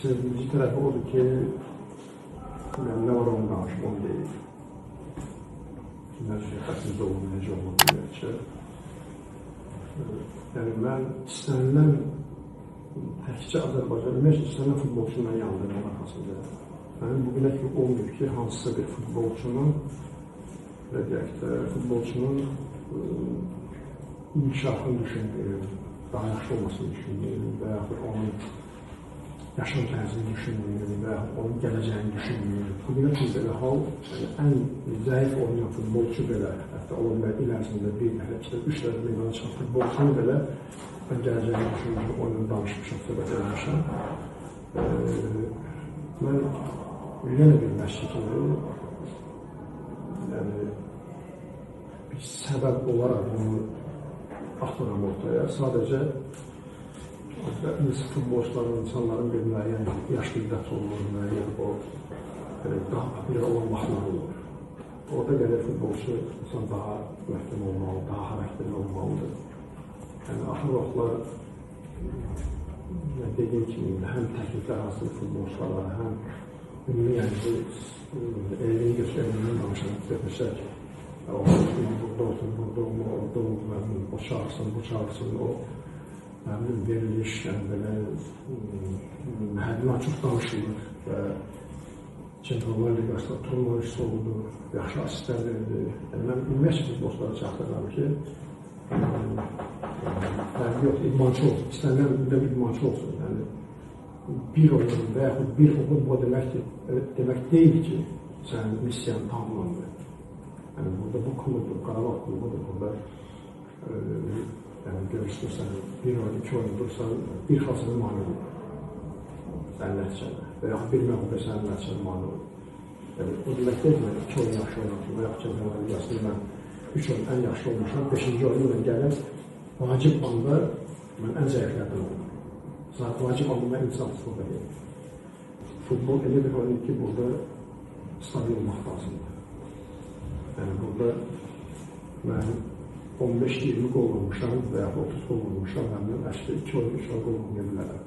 sevindirici tərəfi odur ki, mən nə var onu danışım, onu deyil. Necə xəsiz olun, necə olun deyək ki. Yəni, mən istənilən, təkcə Azərbaycan, ümumiyyətlə istənilən futbolçunun yanındayım arxasında. Mənim bugünə kimi olmuyor ki, hansısa bir futbolçunun, deyək də, futbolçunun inkişafını düşünmüyorum, daha yaxşı olmasını düşünmüyorum və yaxud onun yaşam tərzini düşünmüyorum və yaxud onun gələcəyini düşünmüyorum. Bugünə kimi belə hal, ən zəif oynayan futbolçu belə, hətta ola bilər ilərisində bir dəfə, iki dəfə, üç dəfə meydana çıxan futbolçunu belə mən gələcəyini düşünmüşəm, oyunu danışmışam, söhbət edilmişəm. Mən yenə bir məşqi kimi, yəni, bir səbəb olaraq bunu atmıram ortaya. Sadəcə futbolçuların, insanların bir müəyyən yaş müddəti olur, müəyyən o daha popülər olan vaxtlar olur. Orada gəlir futbolçu insan daha möhkəm olmalı, daha xarakterli olmalıdır. Yəni, axır vaxtlar dediyim kimi, həm təkliflər hasil futbolçulara, həm ümumi yəni elini göstərdiyindən danışaq, o burada olsun, burada olma, orada olma, o çağırsın, bu çağırsın, o veriliş, yəni belə həddindən çox danışılır və Çempionlar Liqasında turnuvası oldu, yaxşı asistlər verdi. Yəni, mən ümumiyyətlə futbolçulara çatdırıram ki, fərqi yox, idmançı olsun, istənilən idmançı olsun. Yəni, bir oyun və yaxud bir oyun bu demək deyil ki, sənin missiyanı tamamlandı. Yəni, burada bu klubdur, Qarabağ klubudur, burada görürsünüz, bir oyun, iki oyun dursan, bir xalsını mani olur sənin nəticədə və yaxud bir məğlubiyyət sənin nəticədə mani olur. O demək deyil ki, mən iki oyun yaxşı oynamışım və yaxud Çempionlar Liqasında mən üç oyun ən yaxşı olmuşam, beşinci oyunu mən gələn vacib anda mən ən zəiflərdən olum. Vacib anda mən insafsızlıq edeyim. Futbol elə bir oyun ki, burada stabil olmaq lazımdır. Yəni, burada mən 15-20 qol vurmuşam və yaxud 30 qol vurmuşam, məndən əşli 2 oyun, 3 qol vurmaya bilərəm.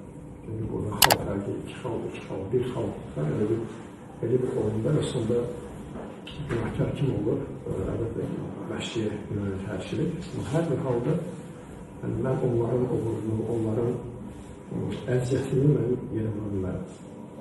Yəni, burada xalq fərqi, 2 xalq, 3 xalq, 1 xalq, elə bir oyunda əslində günahkar kim olur? Əlbəttə, məşqiyə yönəlik hər şey. Hər bir halda mən onların uğurunu, onların əziyyətini mən yerə vura bilərəm.